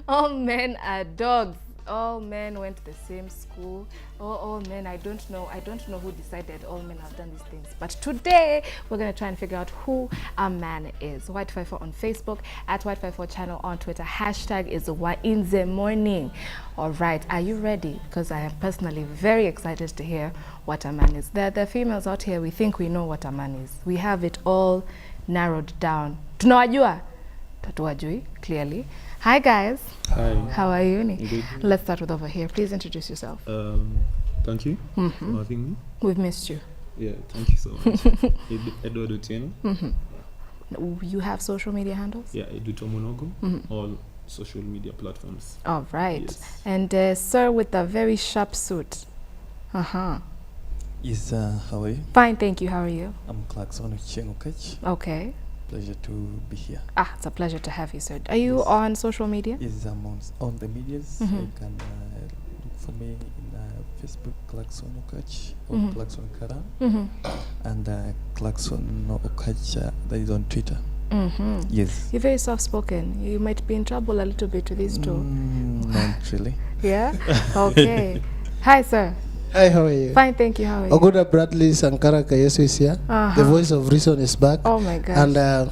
All men are dogs. All men went to the same school. All men, I don't know who decided all men have done these things. But today, we're going to try and figure out who a man is. Y254 on Facebook, at Y254 channel on Twitter. Hashtag is Wainze Morning. All right, are you ready? Because I am personally very excited to hear what a man is. The females out here, we think we know what a man is. We have it all narrowed down. Tunawajua? Tatuwajui, clearly. Hi guys. Hi. How are you? Good. Let's start with over here. Please introduce yourself. Thank you for having me. We've missed you. Yeah, thank you so much. Edward Otieno. You have social media handles? Yeah, I do Tomonogo, all social media platforms. All right. Yes. And sir with a very sharp suit. Yes, how are you? Fine, thank you. How are you? I'm Clarkson Chengokech. Okay. Pleasure to be here. It's a pleasure to have you, sir. Are you on social media? Yes, I'm on the medias. You can look for me in Facebook, Clarkson Okach, or Clarkson Kara, and Clarkson Okach that is on Twitter. Yes. You're very soft-spoken. You might be in trouble a little bit with these two. Not really. Yeah? Okay. Hi, sir. Hi, how are you? Fine, thank you. How are you? Ogoda Bradley Sankara Kayesu is here. The voice of reason is back. Oh my gosh. And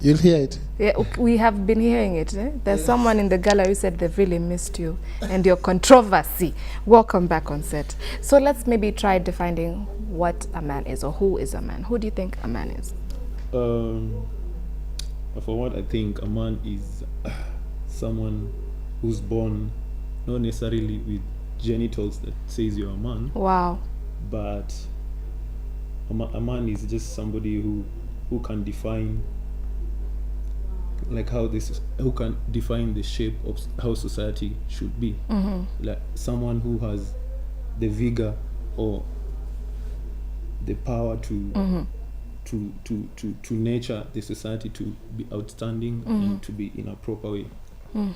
you'll hear it. Yeah, we have been hearing it. There's someone in the gallery who said they've really missed you and your controversy. Welcome back on set. So let's maybe try defining what a man is or who is a man. Who do you think a man is? For what I think, a man is someone who's born not necessarily with genitals that says you're a man. Wow. But a man is just somebody who can define who can define the shape of how society should be. Like someone who has the vigor or the power to nurture the society to be outstanding and to be in a proper way.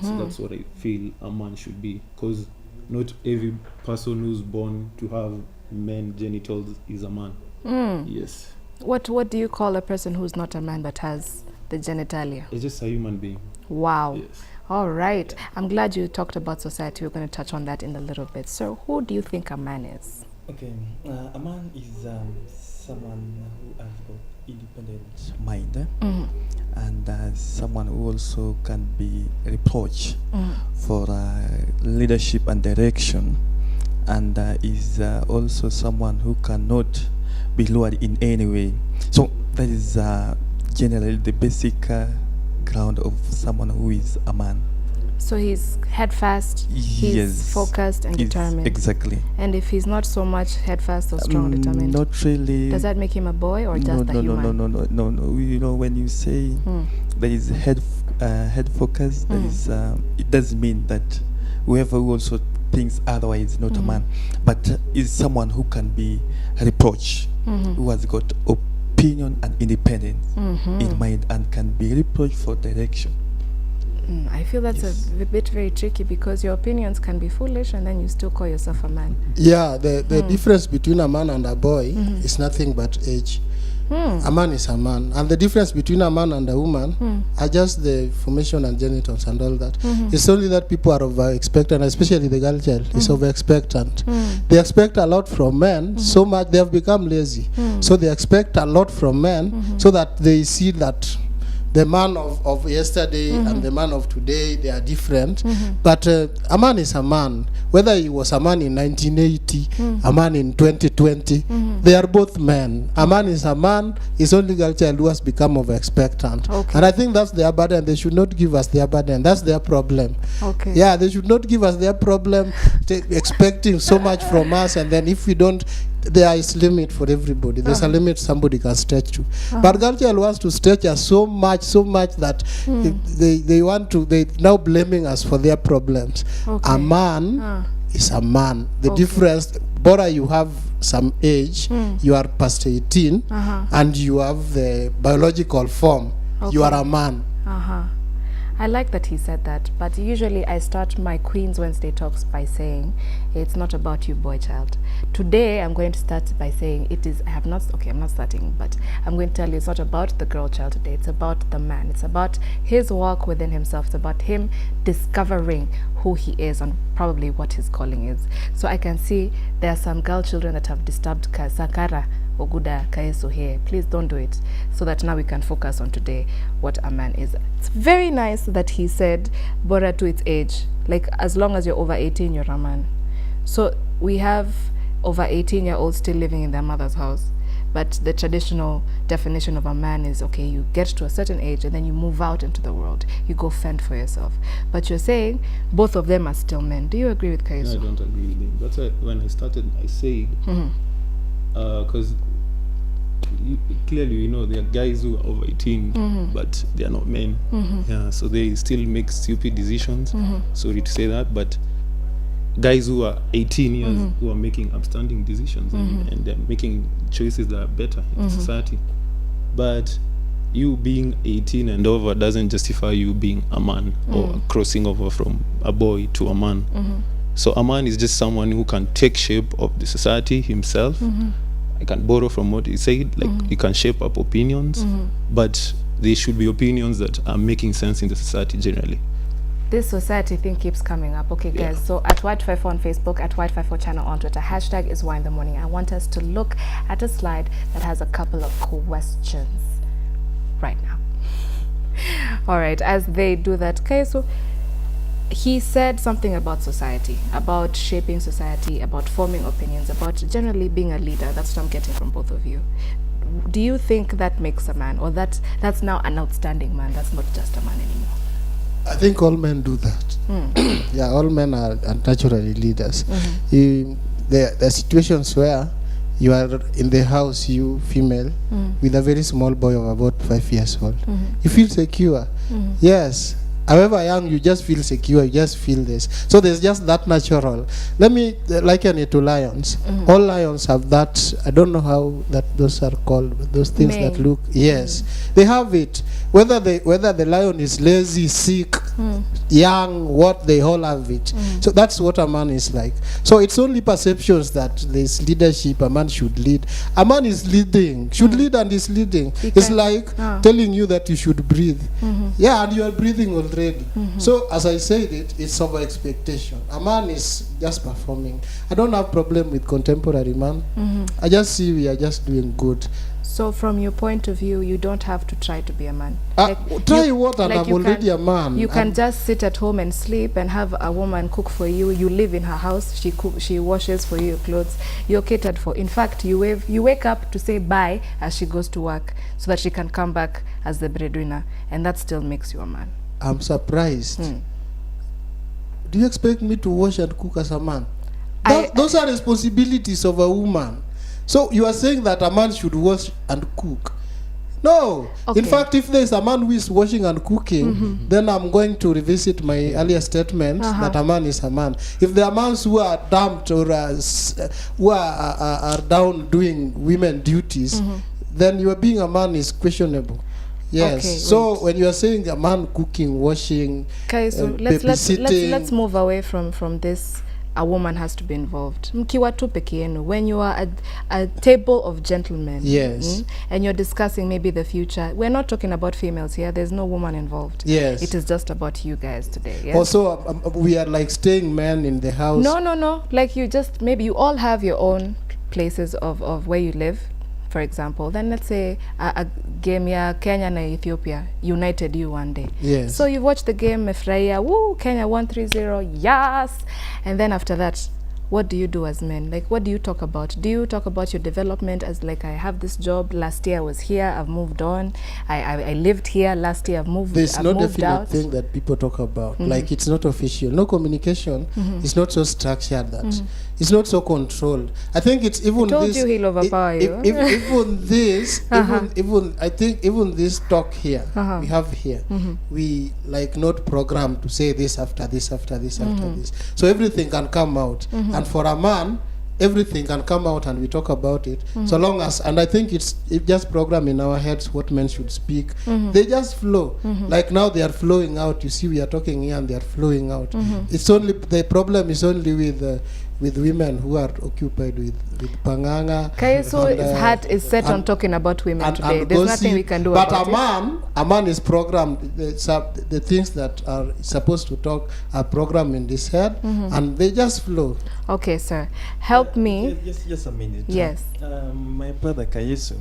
So that's what I feel a man should be, because not every person who's born to have men genitals is a man. Yes. What do you call a person who's not a man but has the genitalia? It's just a human being. Wow. Yes. All right. I'm glad you talked about society. We're going to touch on that in a little bit. So who do you think a man is? Okay, a man is someone who has got independent mind and someone who also can be reproached for leadership and direction, and is also someone who cannot be lowered in any way. So that is generally the basic ground of someone who is a man. So he's headfast, he's focused and determined. Exactly. And if he's not so much headfast or strong determined, not really. Does that make him a boy or just a human? No. You know, when you say there is head focus, that is it does mean that whoever who also thinks otherwise is not a man, but is someone who can be reproached, who has got opinion and independence in mind and can be reproached for direction. I feel that's a bit very tricky, because your opinions can be foolish and then you still call yourself a man. Yeah, the difference between a man and a boy is nothing but age. A man is a man. And the difference between a man and a woman are just the formation and genitals and all that. It's only that people are over-expectant, especially the girl child is over-expectant. They expect a lot from men, so much they have become lazy. So they expect a lot from men so that they see that the man of yesterday and the man of today, they are different. But a man is a man. Whether he was a man in 1980, a man in 2020, they are both men. A man is a man. It's only girl child who has become over-expectant. Okay. And I think that's their burden. They should not give us their burden. That's their problem. Okay. Yeah, they should not give us their problem, expecting so much from us, and then if we don't, there is limit for everybody. There's a limit somebody can stretch to. But girl child wants to stretch us so much that they now blaming us for their problems. Okay. A man is a man. The difference, Bora, you have some age, you are past 18, and you have the biological form. You are a man. I like that he said that, but usually I start my Queen's Wednesday talks by saying it's not about you, boy child. Today I'm going to start by saying I'm not starting, but I'm going to tell you it's not about the girl child today. It's about the man. It's about his walk within himself. It's about him discovering who he is and probably what his calling is. So I can see there are some girl children that have disturbed Sakara Oguda Kaeso here. Please don't do it, so that now we can focus on today what a man is. It's very nice that he said bora to its age, like as long as you're over 18 you're a man. So we have over 18-year-olds still living in their mother's house, but the traditional definition of a man is, okay, you get to a certain age and then you move out into the world, you go fend for yourself. But you're saying both of them are still men. Do you agree with Kaeso? No, I don't agree with him. That's why when I started I said because clearly we know there are guys who are over 18 but they are not men. Yeah, so they still make stupid decisions. Sorry to say that, but guys who are 18 years who are making upstanding decisions and they're making choices that are better in society. But you being 18 and over doesn't justify you being a man or crossing over from a boy to a man. So a man is just someone who can take shape of the society himself. I can borrow from what he said, like he can shape up opinions, but they should be opinions that are making sense in the society generally. This society thing keeps coming up. Okay, guys, so at Y254 on Facebook, at Y254 channel on Twitter, hashtag is Y in the morning. I want us to look at a slide that has a couple of questions right now. All right, as they do that, okay, so he said something about society, about shaping society, about forming opinions, about generally being a leader. That's what I'm getting from both of you. Do you think that makes a man, or that's now an outstanding man? That's not just a man anymore. I think all men do that. Yeah, all men are naturally leaders. There are situations where you are in the house, you female, with a very small boy of about 5 years old. You feel secure. Yes. However young, you just feel secure, you just feel this. So there's just that natural. Let me liken it to lions. All lions have that, I don't know how those are called, but those things that look, yes. They have it. Whether the lion is lazy, sick, young, what, they all have it. So that's what a man is like. So it's only perceptions that there's leadership, a man should lead. A man is leading, should lead and is leading. It's like telling you that you should breathe. Yeah, and you are breathing already. So as I said, it's over expectation. A man is just performing. I don't have problem with contemporary man. I just see we are just doing good. So from your point of view, you don't have to try to be a man. Try what, and I'm already a man. You can just sit at home and sleep and have a woman cook for you. You live in her house. She washes for you your clothes. You're catered for. In fact, you wake up to say bye as she goes to work so that she can come back as the breadwinner. And that still makes you a man. I'm surprised. Do you expect me to wash and cook as a man? Those are responsibilities of a woman. So you are saying that a man should wash and cook? No. Okay. In fact, if there is a man who is washing and cooking, then I'm going to revisit my earlier statement that a man is a man. If there are men who are dumped or who are down doing women duties, then your being a man is questionable. Yes. Okay, so when you are saying a man cooking, washing, so let's move away from this. A woman has to be involved. Mkiwa tu peke yenu, when you are at a table of gentlemen, yes, and you're discussing maybe the future, we're not talking about females here. There's no woman involved. Yes, it is just about you guys today. Yes? Also, we are like staying men in the house. No. Like you just, maybe you all have your own places of where you live. For example, then let's say a game ya Kenya and Ethiopia united you one day. Yes. So you watch the game, Mefraya, woo, Kenya 1-3-0, yes. And then after that, what do you do as men? Like, what do you talk about? Do you talk about your development as like, I have this job, last year I was here, I've moved on, I lived here, last year I've moved out. There's no definite thing that people talk about. Like, it's not official. No communication is not so structured that it's not so controlled. I think it's even told this. You he'll overpower you. Even this, even I think even this talk here we have here, we like not programmed to say this after this after this after this. So everything can come out. And for a man, everything can come out and we talk about it. So long as, and I think it just program in our heads what men should speak. They just flow. Like now they are flowing out. You see, we are talking here and they are flowing out. It's only, the problem is only with women who are occupied with panganga. Okay, so and, his heart is set on talking about women today. There's nothing we can do about it. But a man is programmed. The things that are supposed to talk are programmed in this head, and they just flow. Okay, sir. Help me. Just a minute. Yes. My brother Kayesu,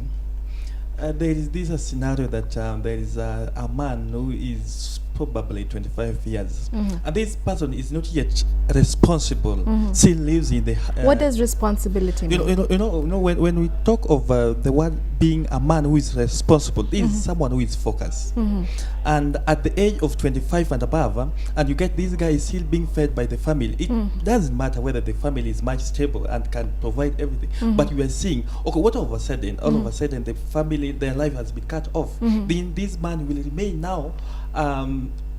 there is this scenario that there is a man who is probably 25 years, and this person is not yet responsible. Still lives in the. What does responsibility mean? You know, when we talk of the word being a man who is responsible, this is someone who is focused. And at the age of 25 and above, and you get this guy is still being fed by the family. It doesn't matter whether the family is much stable and can provide everything. But you are seeing, okay, what all of a sudden, the family, their life has been cut off. Then this man will remain now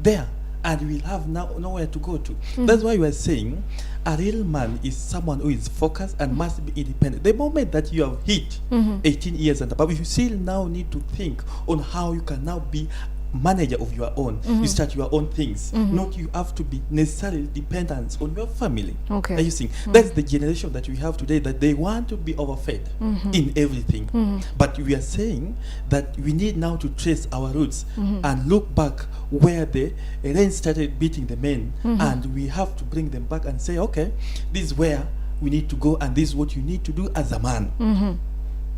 there, and will have nowhere to go to. That's why we are saying a real man is someone who is focused and must be independent. The moment that you have hit 18 years and above, you still now need to think on how you can now be manager of your own. You start your own things. Not you have to be necessarily dependent on your family. Okay. Are you seeing? That's the generation that we have today, that they want to be overfed in everything. But we are saying that we need now to trace our roots and look back where the rain started beating the men, and we have to bring them back and say, okay, this is where we need to go, and this is what you need to do as a man.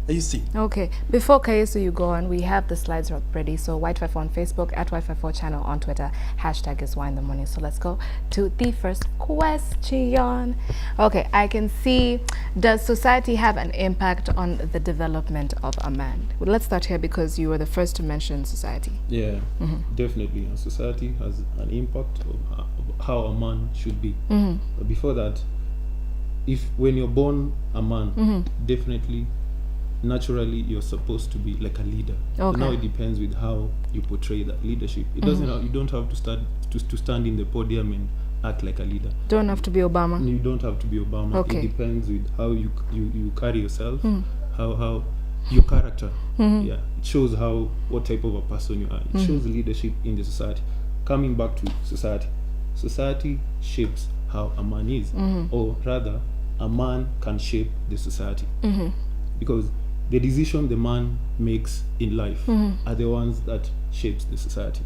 You see. Okay. Before Kayesu, you go on, we have the slides ready. So Y254 on Facebook, at Y254 channel on Twitter. Hashtag is Y in the morning. So let's go to the first question. Okay, I can see, does society have an impact on the development of a man? Well, let's start here because you were the first to mention society. Yeah, definitely. And society has an impact of how a man should be. But before that, when you're born a man, definitely, naturally, you're supposed to be like a leader. Okay. So now it depends with how you portray that leadership. It doesn't. You don't have to stand in the podium and act like a leader. Don't have to be Obama. You don't have to be Obama. Okay. It depends with how you carry yourself, how your character. Yeah, it shows what type of a person you are. It shows leadership in the society. Coming back to society shapes how a man is, or rather, a man can shape the society, because the decision the man makes in life are the ones that shapes the society.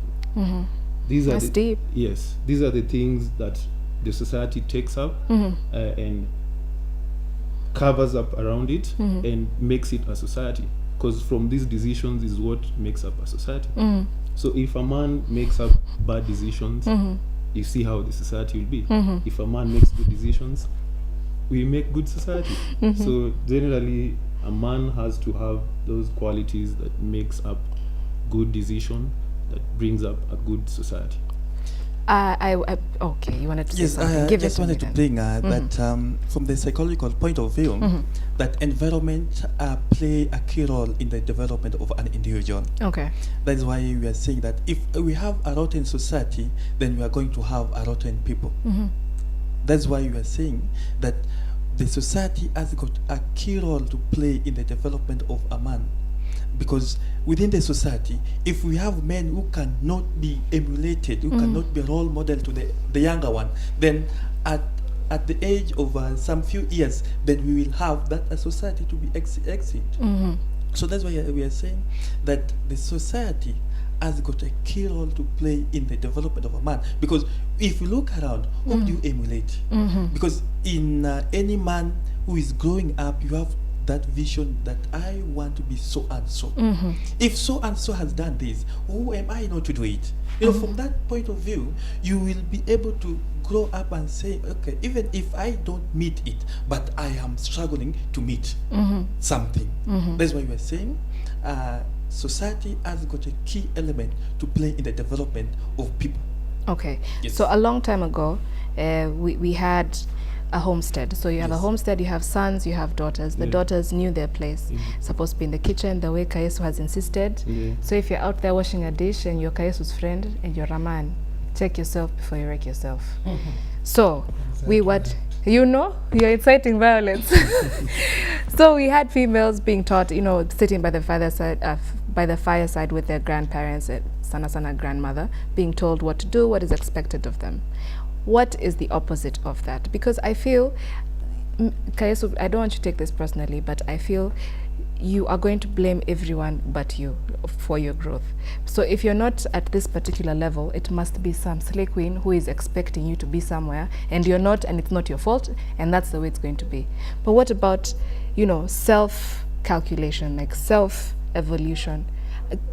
These are deep. Yes, these are the things that the society takes up and covers up around it and makes it a society. Because from these decisions is what makes up a society. So if a man makes up bad decisions, you see how the society will be. If a man makes good decisions, we make good society. So generally, a man has to have those qualities that makes up good decision, that brings up a good society. Okay, you wanted to say something. I just wanted to bring that from the psychological point of view, that environment play a key role in the development of an individual. Okay. That's why we are saying that if we have a rotten society, then we are going to have a rotten people. That's why we are saying that the society has got a key role to play in the development of a man. Because within the society, if we have men who cannot be emulated, who cannot be a role model to the younger one, then at the age of some few years, then we will have that a society to be exit. So that's why we are saying that the society has got a key role to play in the development of a man. Because if you look around, who do you emulate? Because in any man who is growing up, you have that vision that I want to be so and so. If so and so has done this, who am I not to do it? You know, from that point of view, you will be able to grow up and say, okay, even if I don't meet it, but I am struggling to meet something. That's why we are saying society has got a key element to play in the development of people. Okay. Yes. So a long time ago, we had a homestead. So you have a homestead, you have sons, you have daughters. The daughters knew their place. Supposed to be in the kitchen, the way Kayesu has insisted. So if you're out there washing a dish and you're Kayesu's friend and you're a man, check yourself before you wreck yourself. So we what You know, you're inciting violence. So we had females being taught, you know, sitting by the fireside with their grandparents, sana grandmother, being told what to do, what is expected of them. What is the opposite of that? Because I feel, Kayesu, I don't want you to take this personally, but I feel you are going to blame everyone but you for your growth. So if you're not at this particular level, it must be some slay queen who is expecting you to be somewhere, and you're not, and it's not your fault, and that's the way it's going to be. But what about, you know, self-calculation, like self-evolution?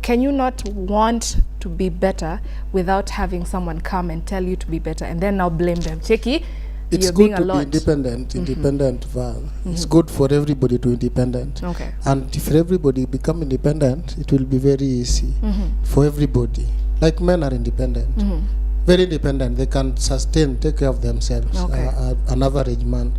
Can you not want to be better without having someone come and tell you to be better, and then now blame them? Cheki, it's you're good being a to lot. be independent, Val. It's good for everybody to independent. Okay. And if everybody become independent, it will be very easy for everybody. Like men are independent. Very independent. They can sustain, take care of themselves. Okay. An average man.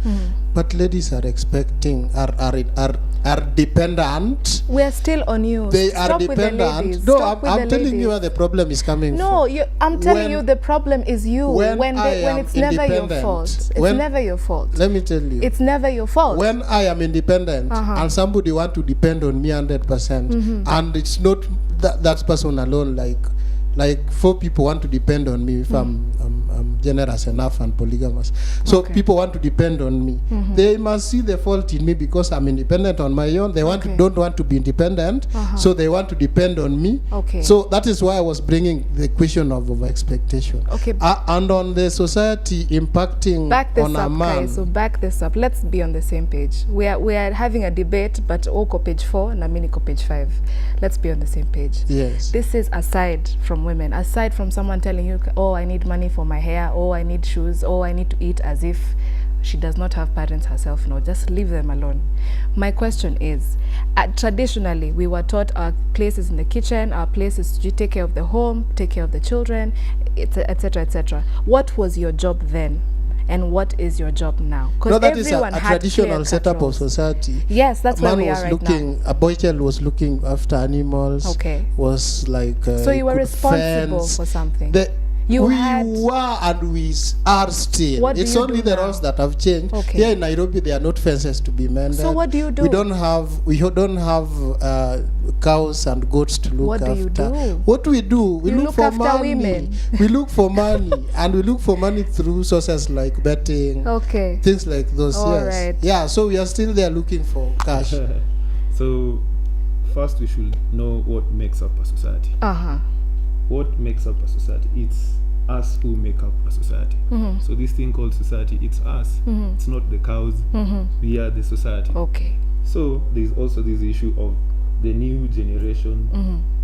But ladies are expecting, are dependent. We're still on you. They Stop are with the dependent. ladies. No, Stop with I'm the telling ladies. you where the problem is coming No, from. I'm telling When- you the problem is you. when When I am it's never your independent, fault. It's when- never your fault. Let me tell you. It's never your fault. When I am independent and somebody want to depend on me 100%, and it's not that person alone, like 4 people want to depend on me if I'm generous enough and polygamous. So Okay. people want to depend on me. They must see the fault in me because I'm independent on my own. They Okay. don't want to be independent, so they want to depend on me. Okay. So that is why I was bringing the question of expectation. Okay. And on the society impacting Back this on a up, man. Kai. So back this up. Let's be on the same page. We are having a debate, but Oko page 4 and Aminiko page 5. Let's be on the same page. Yes. This is aside from women, aside from someone telling you, oh, I need money for my hair, oh, I need shoes, oh, I need to eat, as if she does not have parents herself. No, just leave them alone. My question is, traditionally, we were taught our place is in the kitchen, our place is to take care of the home, take care of the children, etc., etc. What was your job then? And what is your job now? No, that is a had traditional clear-cut setup of roles. society. Yes, that's where we are right now. A boy child was looking after animals. Okay. Was like. So you were could responsible fence. for something. We You were had- and we are still. What do It's you only do the now? roles that have changed. Okay. Here in Nairobi, there are not fences to be mended. So what do you do? We don't have cows and goats to look What do after. you do? What we do, we You look look for after money. women. We look for money, and we look for money through sources like betting. Okay. Things like those. All Yes. right. Yeah. So we are still there looking for cash. So first we should know what makes up a society. What makes up a society? It's us who make up a society. So this thing called society, it's us. It's not the cows. We are the society. Okay. So there's also this issue of the new generation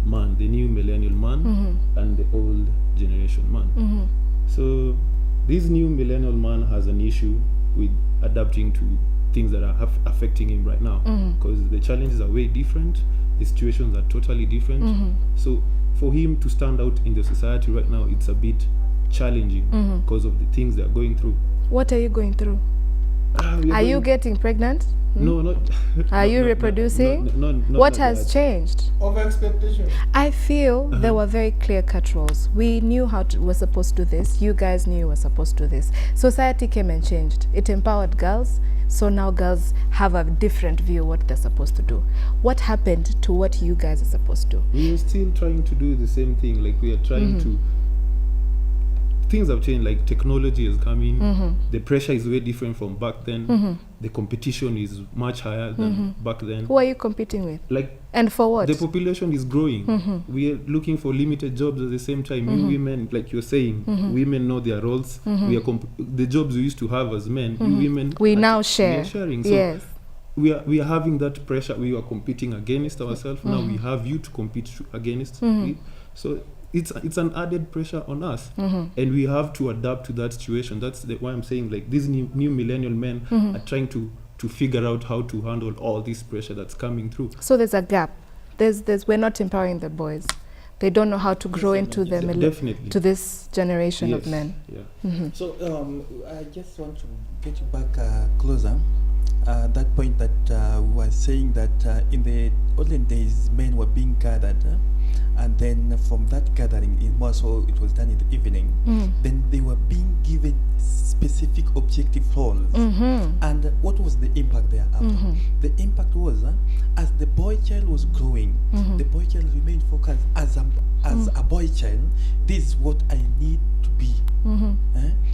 man, the new millennial man, and the old generation man. So this new millennial man has an issue with adapting to things that are affecting him right now, because the challenges are way different, the situations are totally different. So for him to stand out in the society right now, it's a bit challenging because of the things they're going through. What are you going through? Are you getting pregnant? No, not. Are you reproducing? What has changed? Over expectation. I feel there were very clear-cut roles. We knew we're supposed to do this. You guys knew you were supposed to do this. Society came and changed. It empowered girls. So now girls have a different view of what they're supposed to do. What happened to what you guys are supposed to? We are still trying to do the same thing. Like we are trying to. Things have changed. Like technology is coming. The pressure is way different from back then. The competition is much higher than back then. Who are you competing with? Like And for what? the population is growing. We are looking for limited jobs at the same time. You women, like you're saying, women know their roles. We are the jobs we used to have as men. You women, We now share. We are sharing. So Yes. we are having that pressure. We are competing against ourselves. Now we have you to compete against. So it's an added pressure on us, and we have to adapt to that situation. That's why I'm saying, like, these new millennial men are trying to figure out how to handle all this pressure that's coming through. So there's a gap. We're not empowering the boys. They don't know how to grow into Definitely. to this generation of Yes. men. Yeah. So I just want to get you back closer. That point that we were saying that in the olden days, men were being gathered and then from that gathering, in more so it was done in the evening, then they were being given specific objective roles. And what was the impact there after? The impact was, as the boy child was growing, the boy child remained focused as a boy child. This is what I need to be.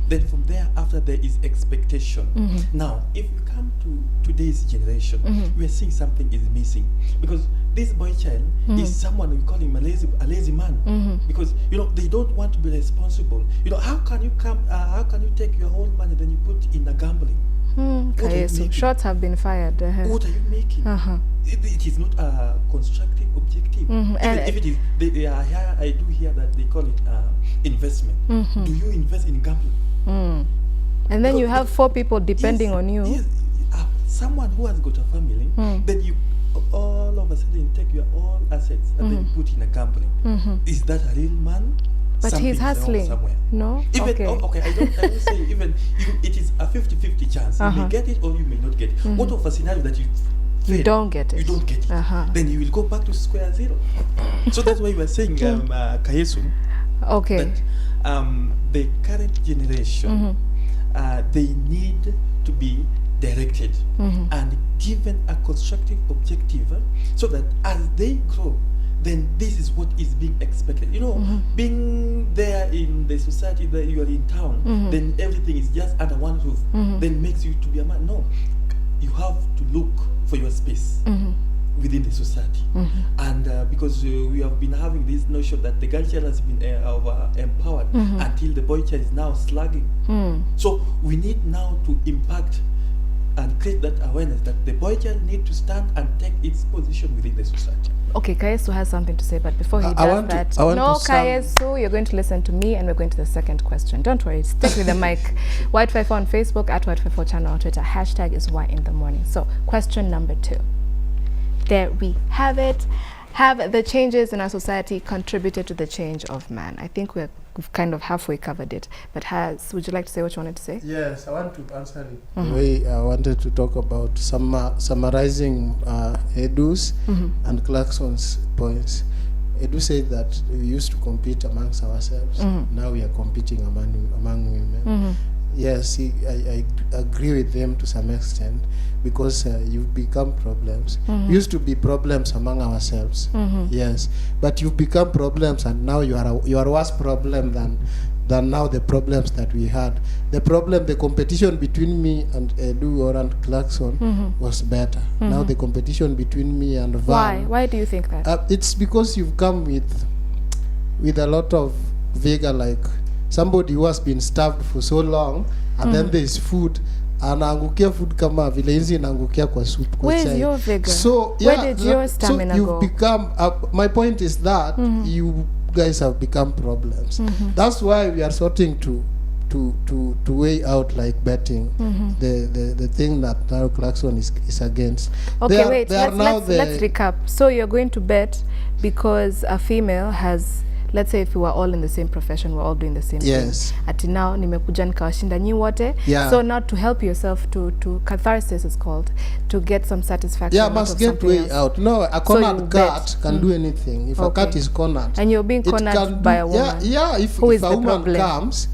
Then from there, after, there is expectation. Now, if you come to today's generation, we are seeing something is missing, because this boy child is someone, we call him a lazy man, because they don't want to be responsible. How can you take your whole money then you put in a gambling? Okay, so shots have been fired. What are you making? It is not a constructive objective. Even if it is, I do hear that they call it investment. Do you invest in gambling? And then you have 4 people depending on you. Yes, someone who has got a family, then you all of a sudden take your all assets and then put in a gambling. Is that a real man? But Something he's hustling. somewhere. No? Even, okay. I don't say even it is a 50-50 chance. You may get it or you may not get it. What of a scenario that you fail? You don't get it. You don't get it. Then you will go back to square zero. So that's why we were saying, Kayesu, okay, that the current generation, they need to be directed and given a constructive objective, so that as they grow, then this is what is being expected. Being there in the society that you are in town, then everything is just under one roof, then makes you to be a man. No, you have to look for your space within the society. And because we have been having this notion that the girl child has been empowered until the boy child is now slugging. So we need now to impact and create that awareness that the boy child need to stand and take its position within the society. Okay, Kayesu has something to say, but before he does that, Kayesu, you're going to listen to me, and we're going to the second question. Don't worry, stick with the mic. Y254 on Facebook, at Y254 channel on Twitter. Hashtag is Y in the morning. So, question number 2. There we have it. Have the changes in our society contributed to the change of man? I think we've kind of halfway covered it. But would you like to say what you wanted to say? Yes, I want to answer it. The way I wanted to talk about summarizing Edu's and Clarkson's points. Edu said that we used to compete amongst ourselves. Now we are competing among women. Yes, I agree with them to some extent, because you've become problems. We used to be problems among ourselves. Yes, but you've become problems, and now you are a worse problem than now the problems that we had. The competition between me and Edu or and Clarkson was better. Now the competition between me and Van. Why do you think that? It's because you've come with a lot of vigor, like somebody who has been starved for so long, and then there's food, anaangukia food kama vile hizi inaangukia kwa soup kwa chai. Where's your vigor? So where did your stamina so you've go? become my point is that you guys have become problems. That's why we are sorting to weigh out, like betting, the thing that now Clarkson is against. Okay, let's recap. So you're going to bet because a female has, let's say if we were all in the same profession, we're all doing the same thing. Ati now nimekuja nikawashinda nyi wote. So now to help yourself to catharsis is called, to get some satisfaction. Yeah, must get way out. No, a cornered cat can do anything. If a cat is cornered, and you're being cornered by a woman. Yeah. If a woman comes,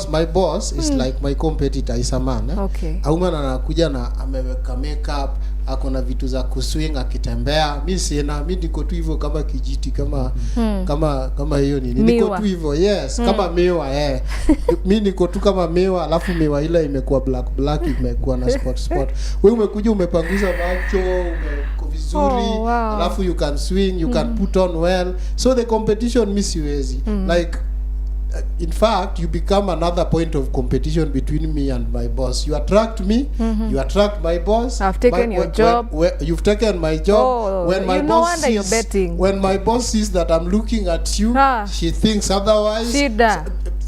my boss is like my competitor is a man. Okay. A woman anakuja na ameweka makeup, akona vitu za kuswing akitembea. Mimi niko tu hivyo kama kijiti, kama hiyo nini. Niko tu hivyo, yes, kama mewa mimi niko tu kama mewa, alafu mewa ile imekuwa black imekuwa na spot. Wewe umekuja umepanguza macho, umeko vizuri, alafu you can swing, you can put on well. So the competition misiwezi. Like in fact, you become another point of competition between me and my boss. You attract me, you attract my boss. I've taken your job. You've taken my job. When my boss sees, you're betting. When my boss sees that I'm looking at you, she thinks otherwise.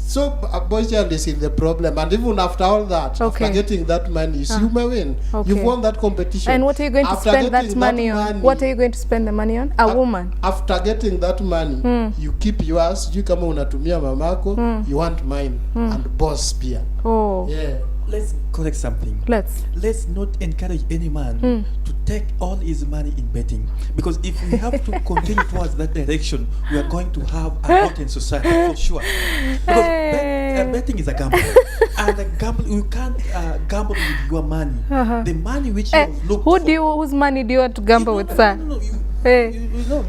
So a boy child is in the problem, and even after all that, after getting that money, you may win. You've won that competition. And what are you going to spend that money on? What are you going to spend the money on? A woman. After getting that money, you keep yours. You kama unatumia mamako, you want mine and boss pia. Oh. Yeah. let's correct something. Let's not encourage any man to take all his money in betting, because if we have to continue towards that direction, we are going to have a rotten society for sure. Because betting is a gamble, and a gamble, you can't gamble with your money. The money which you have looked for. Whose money do you want to gamble with, sir? No, you know,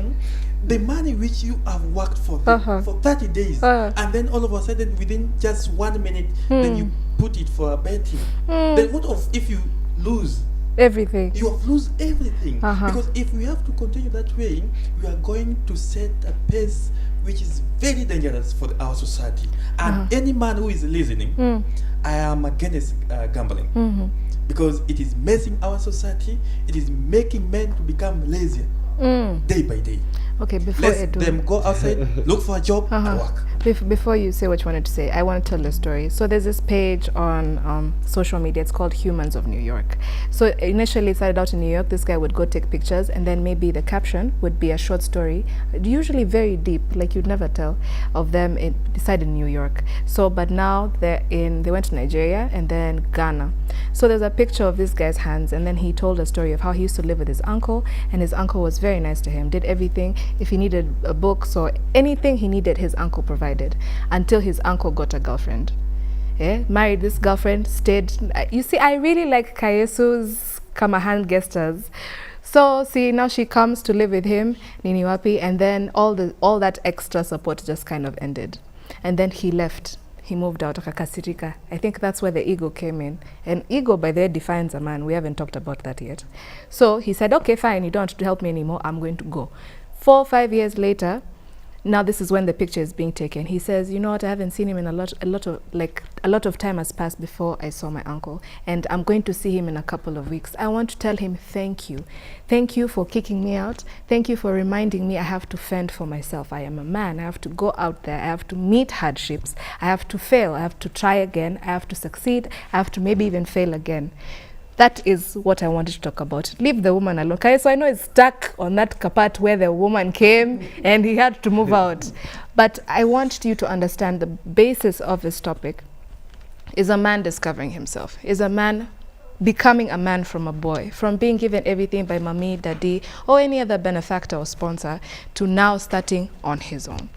the money which you have worked for for 30 days, and then all of a sudden within just 1 minute, then you put it for a betting. Then what of if you lose everything? You have lose everything. Because if we have to continue that way, we are going to set a pace which is very dangerous for our society. And any man who is listening, I am against gambling, because it is messing our society. It is making men to become lazy day by day. Okay, before let them go outside, look for a job and work. Before you say what you wanted to say, I want to tell a story. So there's this page on social media. It's called Humans of New York. So initially it started out in New York. This guy would go take pictures, and then maybe the caption would be a short story, usually very deep, like you'd never tell, of them inside in New York. So, but now they went to Nigeria and then Ghana. So there's a picture of this guy's hands, and then he told a story of how he used to live with his uncle, and his uncle was very nice to him, did everything. If he needed a book or anything he needed, his uncle provided, until his uncle got a girlfriend. Married this girlfriend, stayed. You see, I really like Kayesu's Kamahan gestures. So see, now she comes to live with him, Nini Wapi, and then all that extra support just kind of ended. And then he left. He moved out of Akasirika. I think that's where the ego came in. And ego, by the way, defines a man. We haven't talked about that yet. So he said, okay, fine, you don't have to help me anymore. I'm going to go. 4 or 5 years later, now this is when the picture is being taken. He says, you know what, I haven't seen him in a lot of time has passed before I saw my uncle, and I'm going to see him in a couple of weeks. I want to tell him thank you. Thank you for kicking me out. Thank you for reminding me I have to fend for myself. I am a man. I have to go out there. I have to meet hardships. I have to fail. I have to try again. I have to succeed. I have to maybe even fail again. That is what I wanted to talk about. Leave the woman alone. Okay, so I know it's stuck on that part where the woman came and he had to move out. But I want you to understand the basis of this topic is a man discovering himself, is a man becoming a man from a boy, from being given everything by mommy, daddy, or any other benefactor or sponsor, to now starting on his own.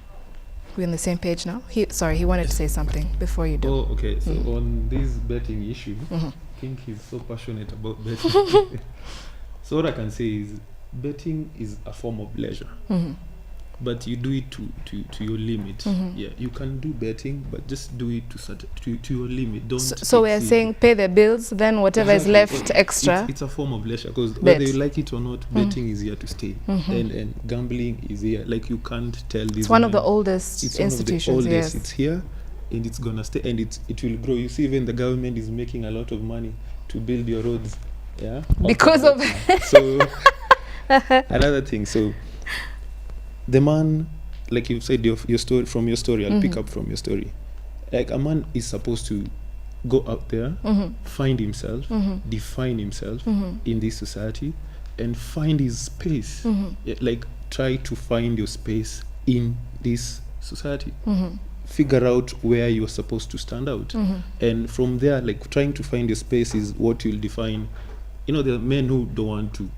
We're on the same page now? He wanted to say something before you do. Oh, okay. So on this betting issue, I think he's so passionate about betting. So what I can say is betting is a form of pleasure, but you do it to your limit. Yeah, you can do betting, but just do it to your limit. Don't. So we're saying pay the bills, then whatever is left extra. It's a form of leisure, because whether you like it or not, betting is here to stay, and gambling is here. Like, you can't tell this. It's one of the oldest institutions. One of the oldest. Yes. It's here, and it's gonna stay, and it will grow. You see, even the government is making a lot of money to build your roads. Yeah. Because of. So another thing. So the man, like you said, your story, from your story, I'll pick up from your story. Like, a man is supposed to go out there, find himself, define himself in this society, and find his space. Yeah, like, try to find your space in this society. Figure out where you're supposed to stand out. And from there, like, trying to find your space is what will define. You know, there are men who don't want to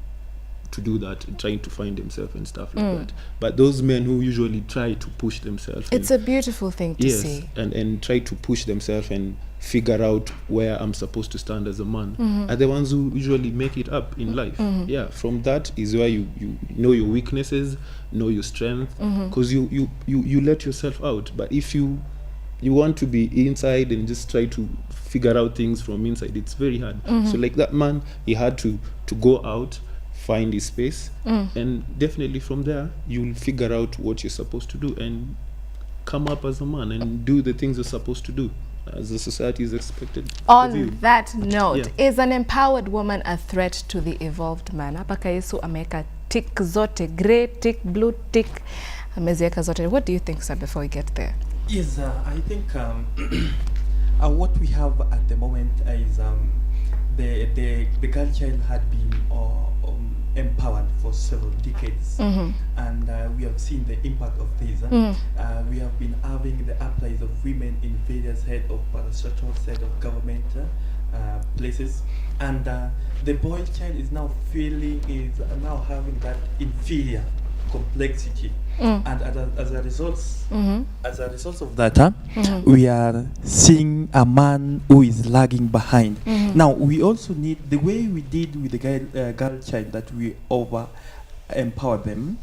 do that, trying to find themselves and stuff like that. But those men who usually try to push themselves, it's a beautiful thing to see. And try to push themselves and figure out where I'm supposed to stand as a man, are the ones who usually make it up in life. Yeah, from that is where you know your weaknesses, know your strength, because you let yourself out. But if you want to be inside and just try to figure out things from inside, it's very hard. So like that man, he had to go out, find his space, and definitely from there you'll figure out what you're supposed to do and come up as a man and do the things you're supposed to do as the society is expected of you. On that note, is an empowered woman a threat to the evolved man? Hapa Kayesu ameweka tick zote, grey tick, blue tick, ameziweka zote. What do you think, sir, before we get there? Yes, I think what we have at the moment is the girl child had been empowered for several decades, and we have seen the impact of this. We have been having the uprise of women in various head of parastatals, head of government, places, and the boy child is now having that inferior complexity, and as a result of that, we are seeing a man who is lagging behind. Now we also need, the way we did with the girl child, that we over empower them.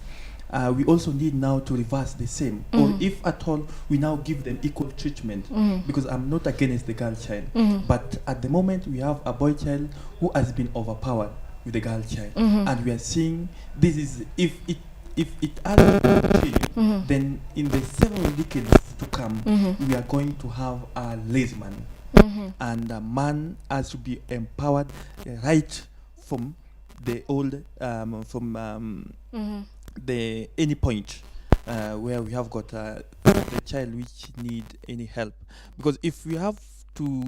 We also need now to reverse the same, or if at all, we now give them equal treatment, because I'm not against the girl child, but at the moment we have a boy child who has been overpowered with the girl child, and we are seeing this is, if it has to continue, then in the several decades to come, we are going to have a lazy man, and a man has to be empowered right from the old, the any point where we have got the child which need any help, because if we have to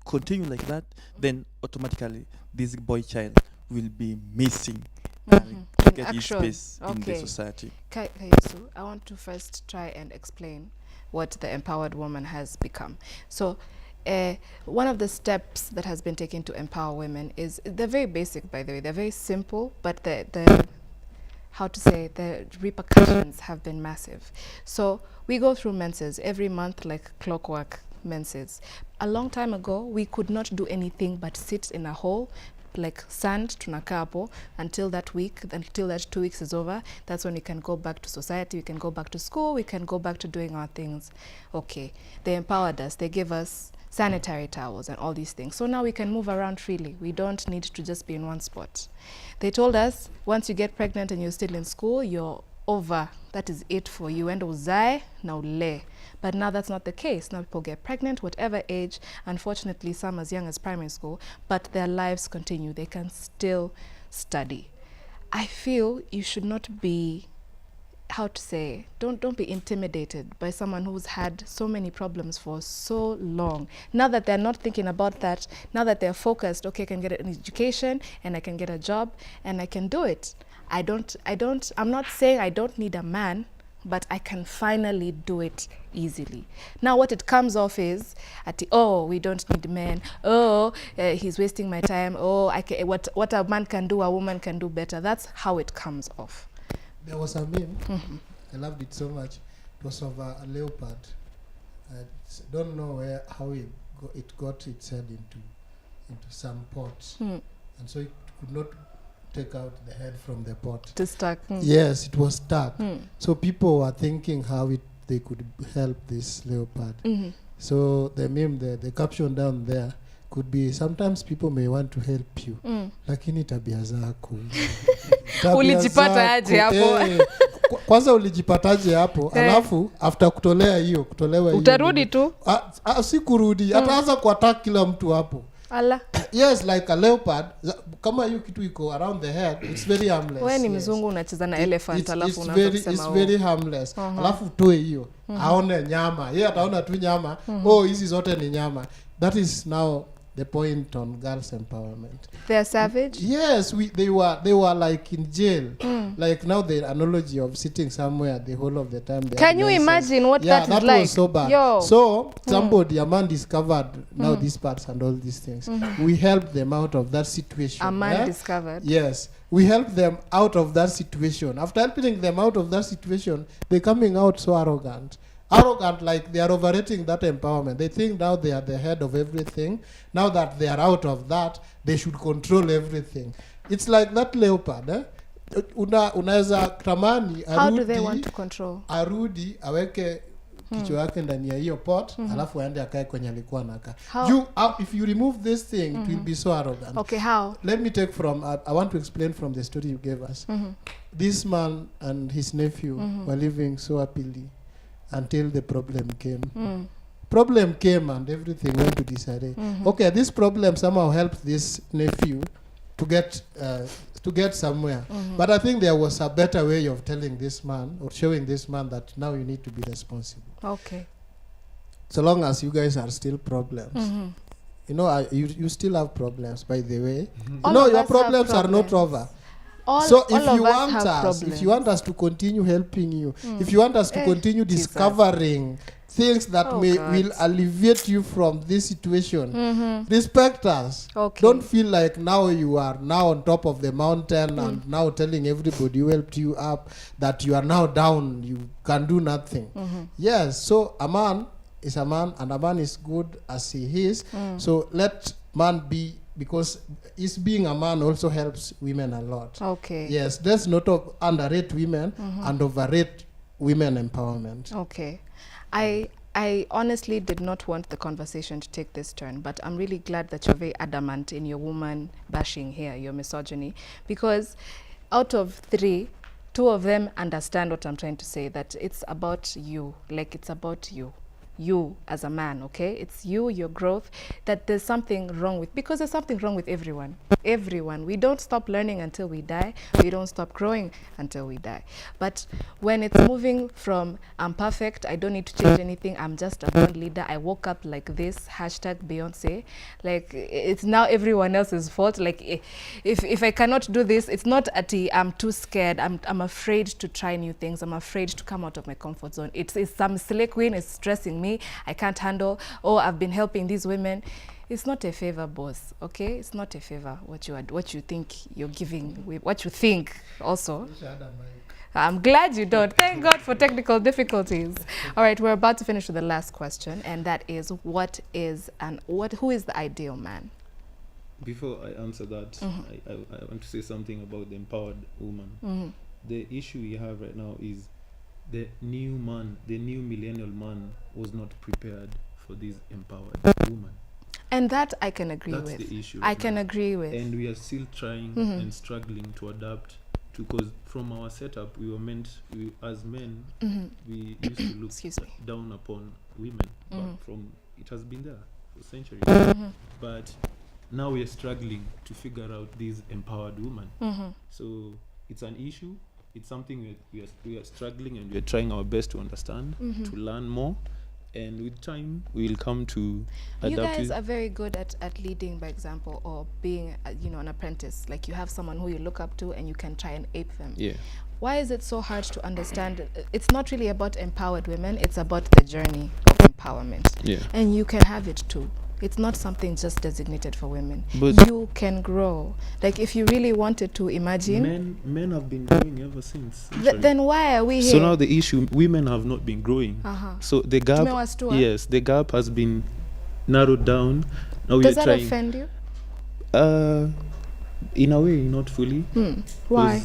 continue like that, then automatically this boy child will be missing to get his space in the society. Kayesu, I want to first try and explain what the empowered woman has become. So one of the steps that has been taken to empower women is, they're very basic, by the way, they're very simple, but the repercussions have been massive. So we go through menses every month like clockwork. Menses. A long time ago, we could not do anything but sit in a hole, like sand, tunakaa hapo until that 2 weeks is over. That's when we can go back to society, we can go back to school, we can go back to doing our things. Okay, they empowered us, they gave us sanitary towels and all these things. So now we can move around freely. We don't need to just be in one spot. They told us once you get pregnant and you're still in school, you're over. That is it for you. And uzae na ule. But now that's not the case. Now people get pregnant, whatever age, unfortunately some as young as primary school, but their lives continue. They can still study. I feel you should not be, don't be intimidated by someone who's had so many problems for so long. Now that they're not thinking about that, now that they're focused, okay, I can get an education and I can get a job and I can do it. I'm not saying I don't need a man, but I can finally do it easily. Now what it comes off is, we don't need men. He's wasting my time. What a man can do, a woman can do better. That's how it comes off. There was a meme. I loved it so much. It was of a leopard. I don't know how it got its head into some pot, and so it could not take out the head from the pot. It's stuck. Yes, it was stuck. So people were thinking how they could help this leopard. So the meme, the caption down there could be, sometimes people may want to help you, lakini tabia zako. Ulijipata aje hapo? Kwanza ulijipataje hapo? Alafu after kutolewa hiyo utarudi tu? Si kurudi, ataanza kuattack kila mtu hapo. Allah. Yes, like a leopard, kama hiyo kitu iko around the head, it's very harmless. Wewe ni mzungu unacheza na elephant, alafu unaanza kusema it's very harmless. Alafu toe hiyo, aone nyama. Yeye ataona tu nyama. Hizi zote ni nyama. That is now the point on girls empowerment. They are savage? Yes, they were like in jail. Like now the analogy of sitting somewhere the whole of the time. Can you imagine what that is like? Yeah, that was so bad. So somebody, a man discovered now these parts and all these things. We helped them out of that situation. A man discovered? Yes. We helped them out of that situation. After helping them out of that situation, they're coming out so arrogant, like they are overrating that empowerment. They think now they are the head of everything. Now that they are out of that, they should control everything. It's like that leopard. Unaweza tamani how do they want to control? Arudi aweke kichwa yake ndani ya hiyo pot, alafu aende akae kwenye alikuwa anakaa. If you remove this thing, it will be so arrogant. Okay, how? Let me take from I want to explain from the story you gave us. This man and his nephew were living so happily until the problem came. Problem came and everything went to disarray. Okay, this problem somehow helped this nephew to get somewhere. But I think there was a better way of telling this man or showing this man that now you need to be responsible. Okay. So long as you guys are still problems. You still have problems, by the way. Your problems are not over. If you want us to continue helping you, if you want us to continue discovering things that Oh, will God. alleviate you from this situation. Respect us. Okay. Don't feel like now you are now on top of the mountain and now telling everybody who helped you up that you are now down, you can do nothing. Yes, so a man is a man, and a man is good as he is. So let man be, because his being a man also helps women a lot. Okay. Yes, let's not underrate women and overrate women empowerment. Okay. I honestly did not want the conversation to take this turn, but I'm really glad that you're very adamant in your woman bashing here, your misogyny, because out of 3, 2 of them understand what I'm trying to say, that it's about you, like it's about you. You as a man, okay? It's you, your growth, that there's something wrong with, because there's something wrong with everyone. Everyone. We don't stop learning until we die. We don't stop growing until we die. But when it's moving from I'm perfect, I don't need to change anything, I'm just a born leader, I woke up like this, hashtag Beyonce, like it's now everyone else's fault. Like if I cannot do this, it's not I'm too scared, I'm afraid to try new things, I'm afraid to come out of my comfort zone. It's some slay queen is stressing me, I can't handle, oh, I've been helping these women. It's not a favor, boss, okay? It's not a favor what you think you're giving, what you think also. I'm glad you don't. Thank God for technical difficulties. All right, we're about to finish with the last question, and that is, who is the ideal man? Before I answer that, I want to say something about the empowered woman. The issue we have right now is the new millennial man was not prepared for this empowered woman. And that I can agree That's with. the issue. I can agree with. And we are still trying and struggling to adapt to, because from our setup, as men, we used to look Excuse me. down upon women. But it has been there for centuries. But now we are struggling to figure out this empowered woman. So it's an issue. It's something we are struggling, and we are trying our best to understand, to learn more. And with time, we'll come to adapt. You guys are very good at leading by example, or being, an apprentice. Like you have someone who you look up to and you can try and ape them. Yeah. Why is it so hard to understand? It's not really about empowered women. It's about the journey of empowerment. Yeah. And you can have it too. It's not something just designated for women. But you can grow. Like if you really wanted to, imagine. Men have been growing ever since. Then why are we here? So now the issue, women have not been growing. So the gap, yes, the gap has been narrowed down. Now Does that offend you? In a way, not fully. Why?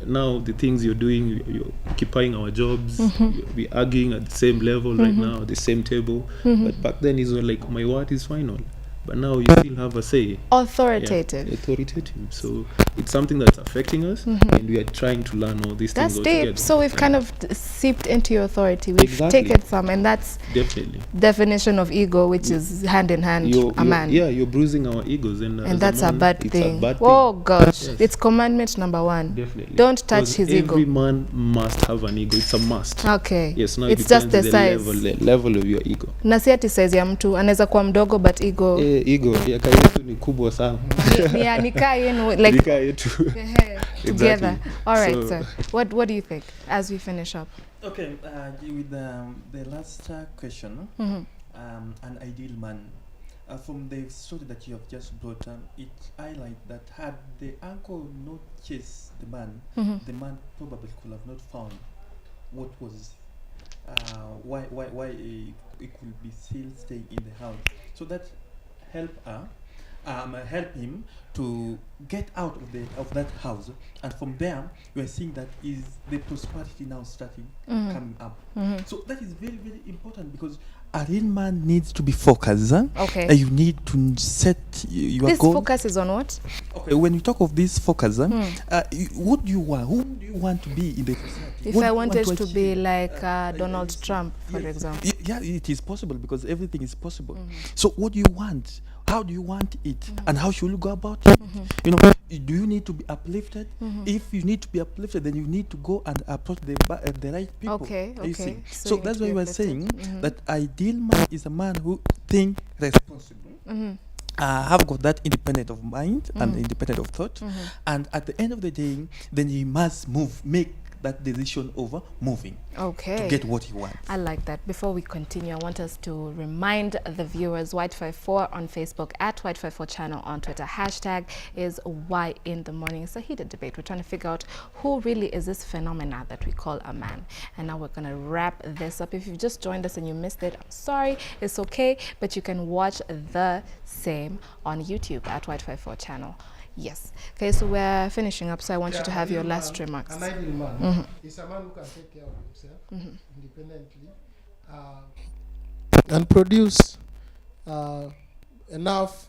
Now the things you're doing, you're occupying our jobs, we're arguing at the same level right now, at the same table. But back then it was like, my word is final. But now you still have a say. Authoritative. Yeah, authoritative. So it's something that's affecting us, and we are trying to learn all these things. That's deep. So we've kind of seeped into your authority. We've taken some, and that's definitely definition of ego, which is hand in hand, a man. Yeah, you're bruising our egos, and that's a bad thing. A bad oh gosh, yes. It's commandment number 1. Definitely. Don't touch his ego. Every man must have an ego. It's a must. Okay. Yes. Now it's just the size. The level of your ego. Na si ati size ya mtu anaweza kuwa mdogo, but ego. Ego ya yetu ni kubwa sana. Nika yenu like nika yetu. Together. Exactly. All right, sir. What do you think as we finish up? Okay, with the last question, an ideal man. From the story that you have just brought, it highlights that had the uncle not chased the man probably could have not found what was why he could be still staying in the house. So that help him to get out of that house, and from there we are seeing that is the prosperity now starting coming up. So that is very, very important, because a real man needs to be focused. Okay. You need to set your this goal. Focus is on what? Okay, when you talk of this focus, what do you want? Who do you want to be in the society? If I wanted to be like Donald Trump, for example. Yeah, it is possible, because everything is possible. So what do you want? How do you want it? And how should you go about it? Do you need to be uplifted? If you need to be uplifted, then you need to go and approach the right people. Okay. You see? So that's why we are saying that ideal man is a man who think responsibly, have got that independent of mind and independent of thought, and at the end of the day, then he must make that decision of moving Okay. to get what he wants. I like that. Before we continue, I want us to remind the viewers, Y254 on Facebook, at Y254 channel on Twitter. Hashtag is Y in the morning. It's a heated debate. We're trying to figure out who really is this phenomena that we call a man. And now we're going to wrap this up. If you've just joined us and you missed it, I'm sorry. It's okay. But you can watch the same on YouTube at Y254 channel. Yes. Okay, so we're finishing up, so I want you to have your last remarks. An ideal man is a man who can take care of himself independently and produce enough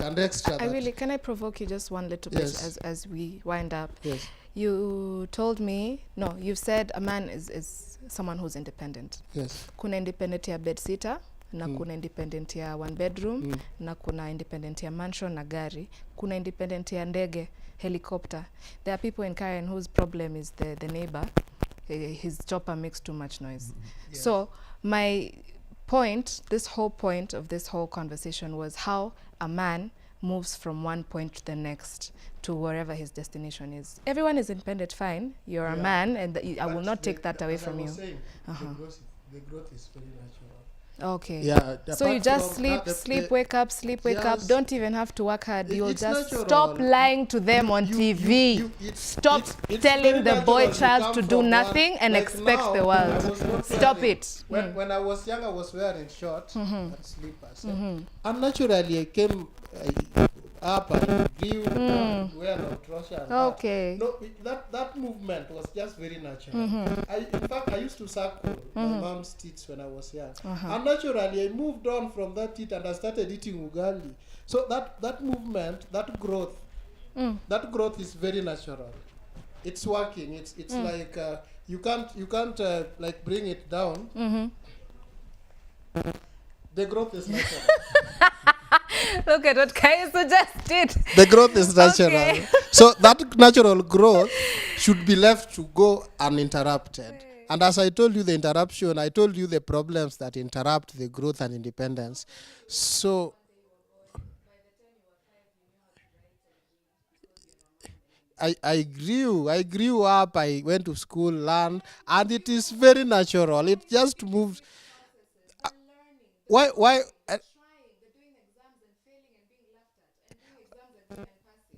and extra. Can I provoke you just one little bit as we wind up? Yes. You told me, no, you've said a man is someone who's independent. Yes. Kuna independent ya bed sitter, na kuna independent ya one bedroom, na kuna independent ya mansion na gari, kuna independent ya ndege, helicopter. There are people in Karen whose problem is the neighbor. His chopper makes too much noise. Yes. So my point, this whole point of this whole conversation was how a man moves from one point to the next to wherever his destination is. Everyone is independent, fine. You're a man, and I will not take that away from you. Saying, the growth is very natural. Okay. Yeah. So you just sleep, wake up, wake up. Don't even have to work hard. You'll just natural. Stop lying to them on TV. Stop telling the boy child to do nothing and like expect now, the world. Stop it. When I was young, I was wearing shorts and slippers. And naturally, I came up and grew wear no trousers. Okay. No, that movement was just very natural. In fact, I used to circle my mom's teeth when I was young. And naturally, I moved on from that teeth and I started eating ugali. So that movement, that growth is very natural. It's working. It's like you can't like bring it down. The growth is natural. Look at what Kai suggested. The growth is natural. Okay. So that natural growth should be left to go uninterrupted. And as I told you the interruption, I told you the problems that interrupt the growth and independence. So I grew up, I went to school, learned, and it is very natural. It just moves. Why?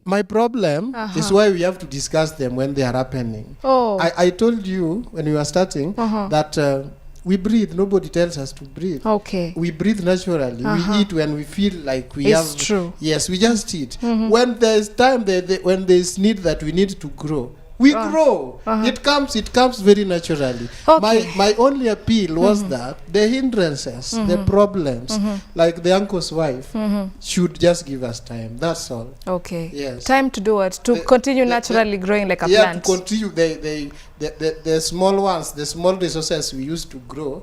My problem is why we have to discuss them when they are happening. Oh. I told you when we were starting that we breathe. Nobody tells us to breathe. Okay. We breathe naturally. We eat when we feel like we have. It's true. Yes, we just eat. When there's time, when there's need that we need to grow, we grow. It comes very naturally. Okay. My only appeal was that the hindrances, the problems, like the uncle's wife, should just give us time. That's all. Okay. Yes. Time to do what? To continue naturally growing like a plant. Yeah, to continue. The small ones, the small resources we used to grow,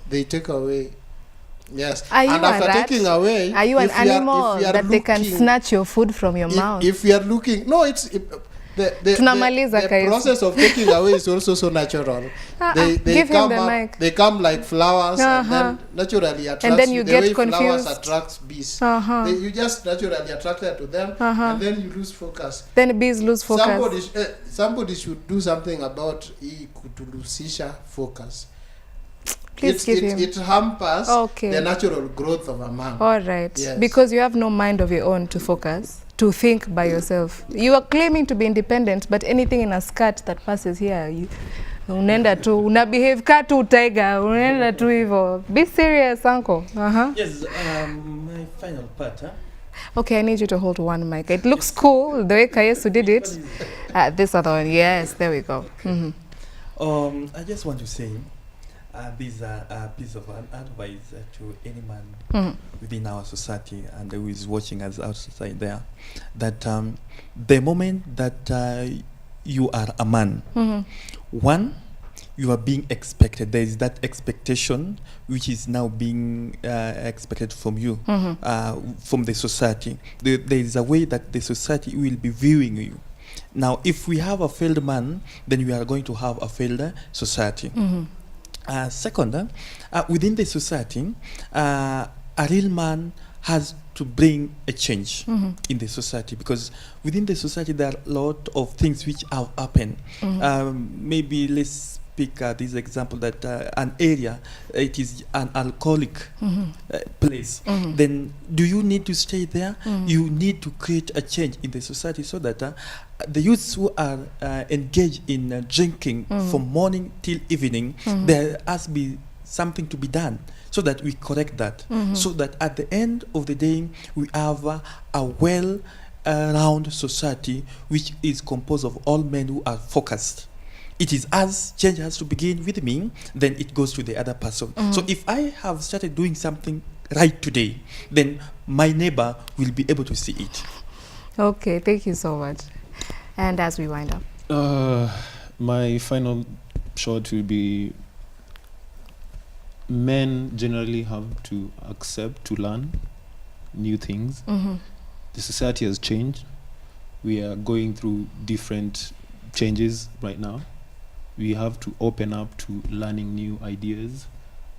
they take away. Yes. Are you and after rat? Taking away, are you an animal that they can snatch your food from your mouth? If we are looking, no, it's. The process of taking away is also so natural. They come up, mic. They come like flowers and then naturally attract. And then you the get way confused. Flowers attracts bees. You just naturally attracted to them and then you lose focus. Then bees lose focus. Somebody should do something about kutulusisha focus. It hampers the natural growth of a man. All right. Yes. Because you have no mind of your own to focus, to think by yourself. You are claiming to be independent, but anything in a skirt that passes here, unaenda tu, unabehave ka tu tiger, unaenda tu hivyo. Be serious, uncle. Yes, my final part, Okay, I need you to hold one mic. It looks cool, the way Kayesu did it. This other one, yes, there we go. I just want to say, this is a piece of advice to any man within our society and who is watching us outside there, that the moment that you are a man, one, you are being expected. There is that expectation which is now being expected from you, from the society. There is a way that the society will be viewing you. Now, if we have a failed man, then we are going to have a failed society. Second, within the society, a real man has to bring a change in the society, because within the society there are a lot of things which have happened. Maybe let's pick this example that an area, it is an alcoholic place. Then do you need to stay there? You need to create a change in the society so that the youths who are engaged in drinking from morning till evening, there has to be something to be done so that we correct that, so that at the end of the day we have a well-round society which is composed of all men who are focused. It is as change has to begin with me, then it goes to the other person. So if I have started doing something right today, then my neighbor will be able to see it. Okay, thank you so much. And as we wind up, My final shot will be: men generally have to accept to learn new things. The society has changed. We are going through different changes right now. We have to open up to learning new ideas,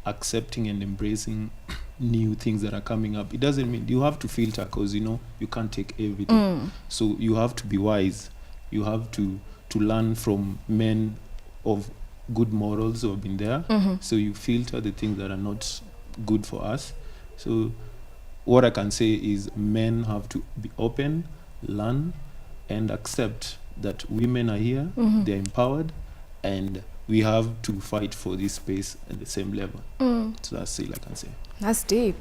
accepting and embracing new things that are coming up. It doesn't mean you have to filter, because you can't take everything. So you have to be wise. You have to learn from men of good morals who have been there. So you filter the things that are not good for us. So what I can say is men have to be open, learn, and accept that women are here, they're empowered, and we have to fight for this space at the same level. So that's it I can say. That's deep.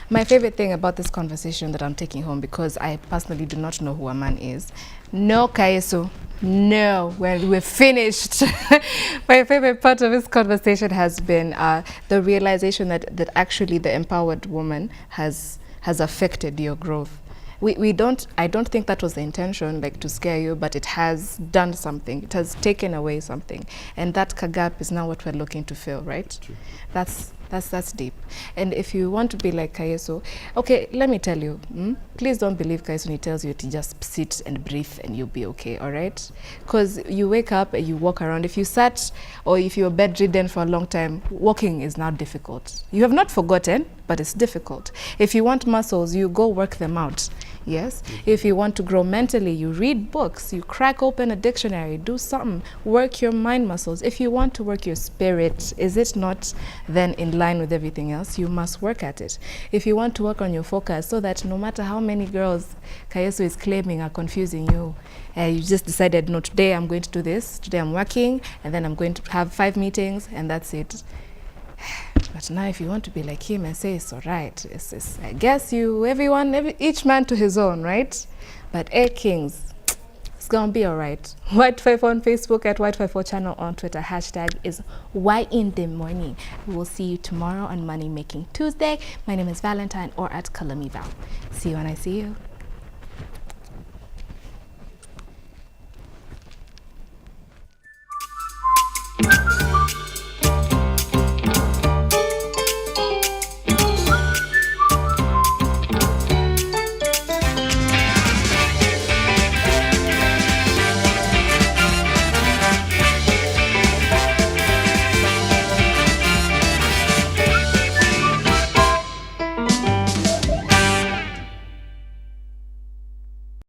My favorite thing about this conversation that I'm taking home, because I personally do not know who a man is. No, Kayesu. No, we're finished. My favorite part of this conversation has been the realization that actually the empowered woman has affected your growth. I don't think that was the intention, like to scare you, but it has done something. It has taken away something. And that gap is now what we're looking to fill, right? True. That's deep. And if you want to be like Kayesu, okay, let me tell you, please don't believe Kayesu when he tells you to just sit and breathe and you'll be okay, all right? Because you wake up and you walk around. If you sat or if you're bedridden for a long time, walking is now difficult. You have not forgotten, but it's difficult. If you want muscles, you go work them out. Yes. If you want to grow mentally, you read books, you crack open a dictionary, do something, work your mind muscles. If you want to work your spirit, is it not then in line with everything else? You must work at it. If you want to work on your focus, so that no matter how many girls Kayesu is claiming are confusing you, you just decided, no, today I'm going to do this, today I'm working, and then I'm going to have 5 meetings, and that's it. But now if you want to be like him and say it's all right, it's I guess each man to his own, right? But Kings, it's gonna be all right. Y254 on Facebook, at Y254 channel on Twitter. Hashtag is Y in the morning. We will see you tomorrow on Money Making Tuesday. My name is Valentine, or at Kalamival. See you when I see you.